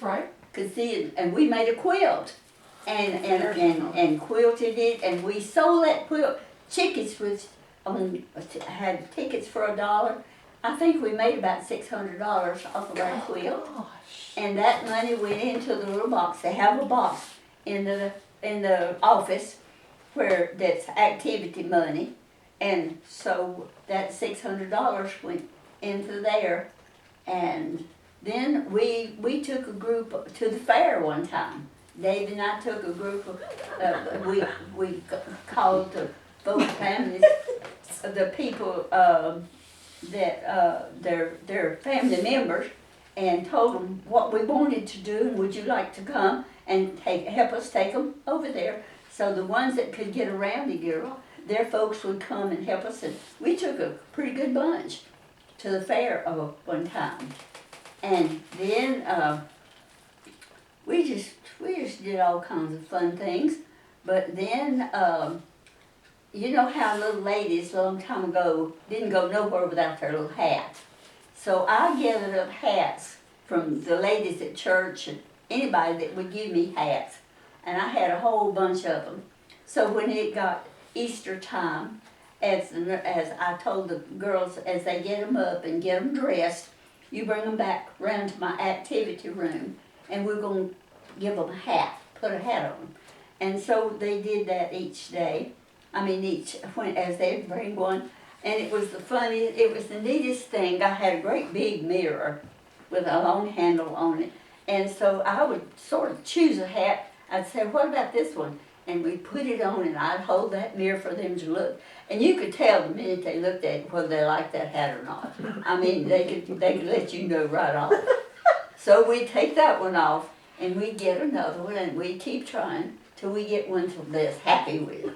Right. And we made a quilt, and quilted it, and we sold that quilt. Tickets had tickets for $1. I think we made about $600 off of our quilt, and that money went into the little box. They have a box in the office where that's activity money, and so that $600 went into there, and then we took a group to the fair one time. Dave and I took a group of, we called the both families, the people that their family members, and told them what we wanted to do, and would you like to come and help us take them over there. So the ones that could get around the girl, their folks would come and help us, and we took a pretty good bunch to the fair one time. And then we just did all kinds of fun things. But then you know how little ladies a long time ago didn't go nowhere without their little hat. So I gathered up hats from the ladies at church and anybody that would give me hats. And I had a whole bunch of them. So when it got Easter time, as I told the girls, as they get them up and get them dressed, you bring them back round to my activity room, and we're going to give them a hat, put a hat on them. And so they did that each day. As they'd bring one. And it was the neatest thing. I had a great big mirror with a long handle on it. And so I would sort of choose a hat. I'd say, what about this one? And we'd put it on, and I'd hold that mirror for them to look. And you could tell the minute they looked at it whether they liked that hat or not. I mean, they could let you know right off. So we'd take that one off, and we'd get another one, and we'd keep trying till we get one they're happy with.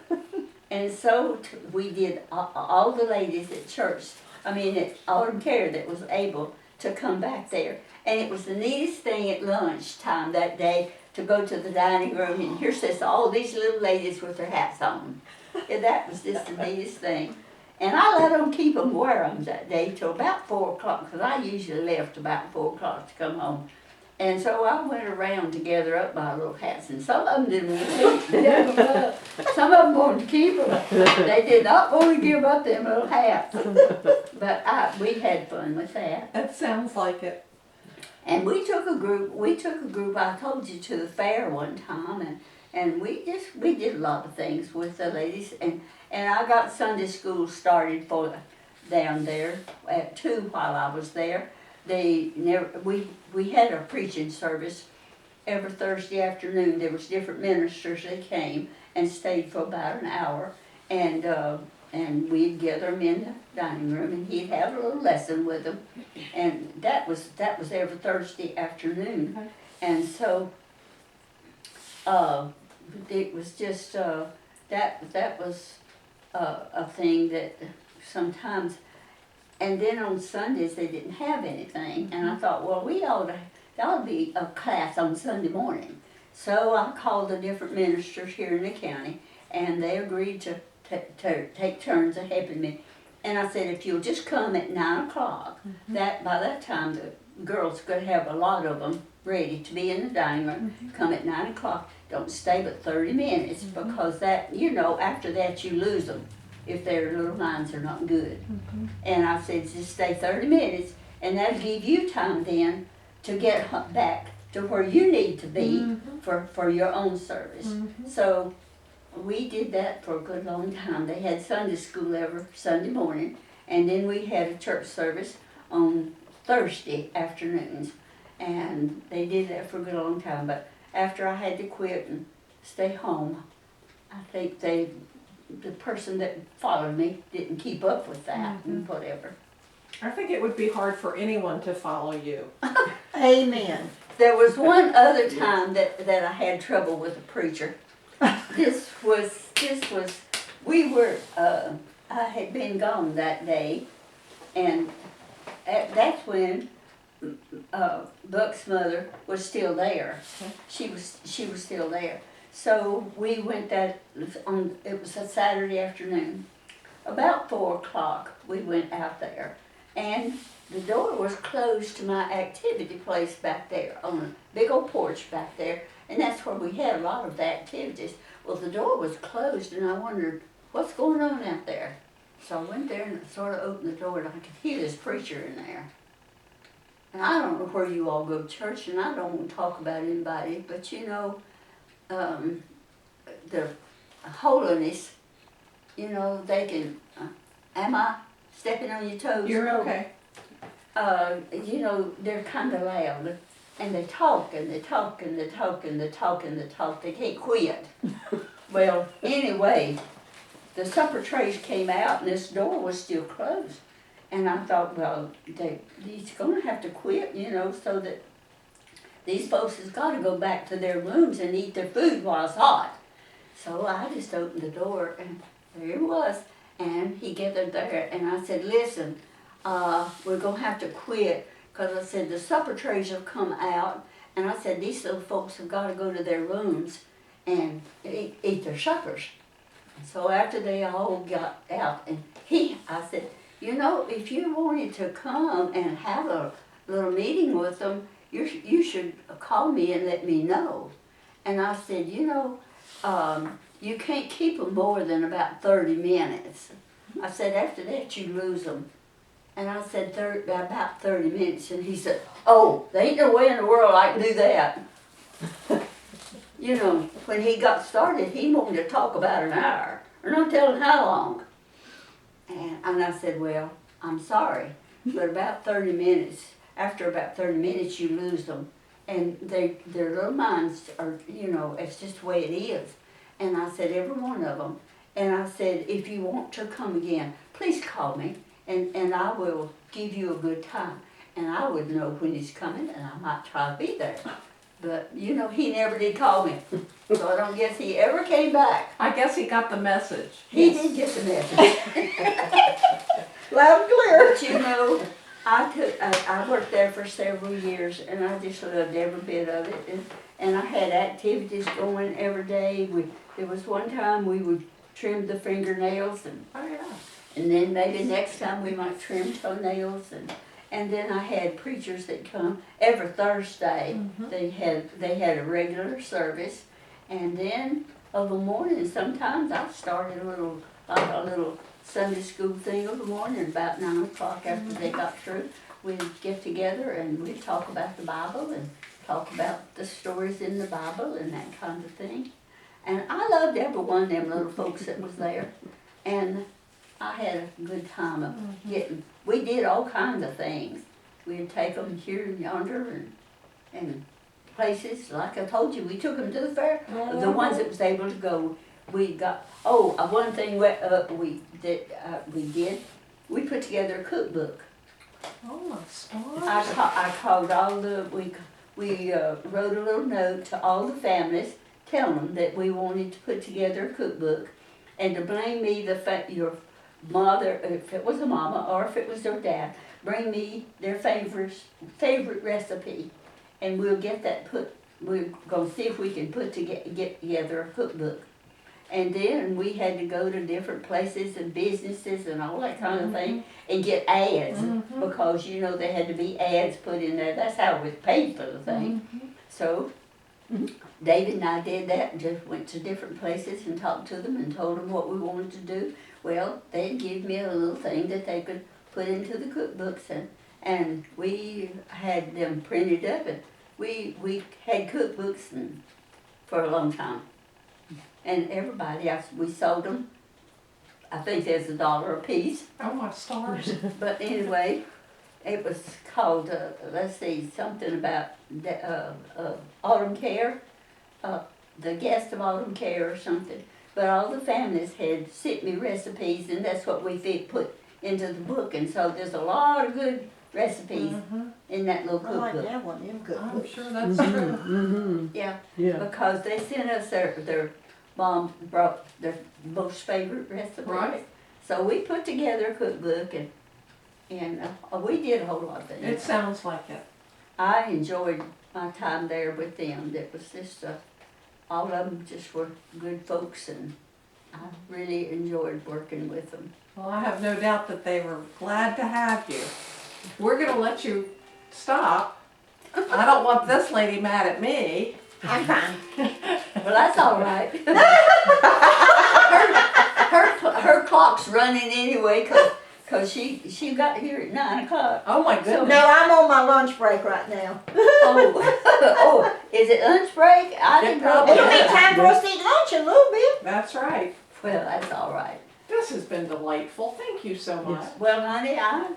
And so we did all the ladies at church, at Autumn Care, that was able to come back there. And it was the neatest thing at lunchtime that day to go to the dining room, and here sits all these little ladies with their hats on. And that was just the neatest thing. And I let them keep them wear them that day till about 4 o'clock, because I usually left about 4 o'clock to come home. And so I went around to gather up my little hats, and some of them didn't want to keep them. Some of them wanted to keep them. They did not want to give up them little hats. But we had fun with that. That sounds like it. And we took a group, I told you, to the fair one time, and we did a lot of things with the ladies, and I got Sunday school started down there at 2 while I was there. We had a preaching service every Thursday afternoon. There was different ministers that came and stayed for about an hour, and we'd gather them in the dining room, and he'd have a little lesson with them, and that was every Thursday afternoon. Okay. And so it was just that was a thing that sometimes. And then on Sundays they didn't have anything, and I thought, well, there ought to be a class on Sunday morning. So I called the different ministers here in the county, and they agreed to take turns of helping me. And I said, if you'll just come at 9 o'clock, that by that time the girls could have a lot of them ready to be in the dining room. Come at 9 o'clock. Don't stay but 30 minutes, because that, after that you lose them if their little minds are not good. And I said, just stay 30 minutes, and that'll give you time then to get back to where you need to be for your own service. So we did that for a good long time. They had Sunday school every Sunday morning, and then we had a church service on Thursday afternoons, and they did that for a good long time. But after I had to quit and stay home, I think the person that followed me didn't keep up with that and whatever. I think it would be hard for anyone to follow you. Amen. There was one other time that I had trouble with a preacher. I had been gone that day, and that's when Buck's mother was still there. She was still there. So we went it was a Saturday afternoon. About 4 o'clock we went out there, and the door was closed to my activity place back there on a big old porch back there, and that's where we had a lot of the activities. Well, the door was closed, and I wondered, what's going on out there? So I went there and sort of opened the door, and I could hear this preacher in there. And I don't know where you all go to church, and I don't want to talk about anybody, but you know, the holiness, you know, they can, am I stepping on your toes? You're okay. You know, they're kind of loud, and they talk, and they talk, and they talk, and they talk, and they talk, they can't quit. Well, anyway, the supper trays came out, and this door was still closed. And I thought, well, he's going to have to quit, you know, so that these folks has got to go back to their rooms and eat their food while it's hot. So I just opened the door, and there he was. And he gathered there, and I said, listen, we're going to have to quit, because I said, the supper trays have come out, and I said, these little folks have got to go to their rooms and eat their suppers. And so after they all got out, and I said, you know, if you wanted to come and have a little meeting with them, you should call me and let me know. And I said, you know, you can't keep them more than about 30 minutes. I said, after that you lose them. And I said, about 30 minutes. And he said, oh, there ain't no way in the world I can do that. You know, when he got started, he wanted to talk about an hour, or not telling how long. And I said, well, I'm sorry, but about 30 minutes, after about 30 minutes, you lose them. And their little minds are, you know, it's just the way it is. And I said, every one of them. And I said, if you want to come again, please call me, and I will give you a good time. And I would know when he's coming, and I might try to be there. But, you know, he never did call me. So I don't guess he ever came back. I guess he got the message. He did get the message. Loud and clear. But you know, I worked there for several years, and I just loved every bit of it. And I had activities going every day. There was one time we would trim the fingernails, Oh, yeah. and then maybe next time we might trim toenails, and then I had preachers that come every Thursday. Mhm. They had a regular service, and then of the morning sometimes I started a little Sunday school thing of the morning about 9 o'clock after they got through. We'd get together and we'd talk about the Bible and talk about the stories in the Bible and that kind of thing. And I loved every one of them little folks that was there. And I had a good time of we did all kinds of things. We'd take them here and yonder and places. Like I told you, we took them to the fair. The ones that was able to go, we got, one thing we did, we put together a cookbook. Oh, my stars. I called we wrote a little note to all the families, telling them that we wanted to put together a cookbook, and to bring me your mother, if it was a mama or if it was their dad, bring me their favorite recipe, and we'll get that we're gonna see if we can get together a cookbook. And then we had to go to different places and businesses and all that kind of thing and get ads, because you know there had to be ads put in there. That's how we paid for the thing. So David and I did that and just went to different places and talked to them and told them what we wanted to do. Well, they'd give me a little thing that they could put into the cookbooks, and we had them printed up, and we had cookbooks for a long time. And everybody else, we sold them. I think there's $1 a piece. Oh, my stars. But anyway, it was called, something about autumn care, the guest of autumn care or something. But all the families had sent me recipes, and that's what we put into the book. And so there's a lot of good recipes in that little I like cookbook. that one, them good I'm books. sure that's true. Yeah, Yeah. because they sent us their mom brought their most favorite recipes. Right. So we put together a cookbook, and we did a whole lot of things. It sounds like it. I enjoyed my time there with them. That was just, all of them just were good folks, and I really enjoyed working with them. Well, I have no doubt that they were glad to have you. we're gonna let you stop. I don't want this lady mad at me. I'm fine. Well, that's all right. Her clock's running anyway, cause she got here at 9 o'clock. Oh my goodness. No, I'm on my lunch break right now. Oh, is it lunch break? I didn't know. probably It'll be is. time for us to eat lunch in a little bit. That's right. Well, that's all right. This has been delightful. Thank you so much. Well, honey, I'm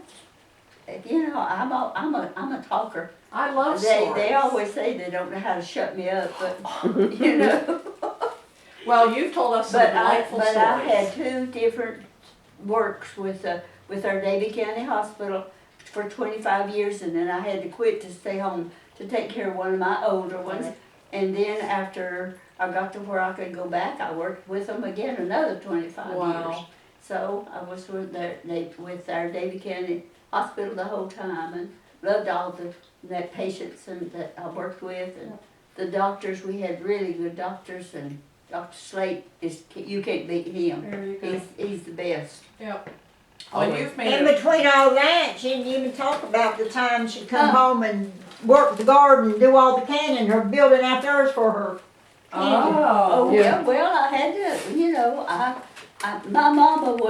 a talker. I love They stories. always say they don't know how to shut me up, but you know. Well, you've told us some But delightful I stories. had 2 different works with our Davie County Hospital for 25 years, and then I had to quit to stay home to take care of one of my older ones. Right. And then after I got to where I could go back, I worked with them again another 25 years. Wow. So I was with our Davie County Hospital the whole time, and loved all the patients and that I worked with, and the doctors. We had really good doctors, and Dr. Slate you can't beat him. There you go. He's the best. Yep. Well, Always. you've made In it. between all that, she didn't even talk about the time she come Huh. home and work the garden, do all the canning, her building out there for her. Oh Oh. yeah. Well, I had to. My mama was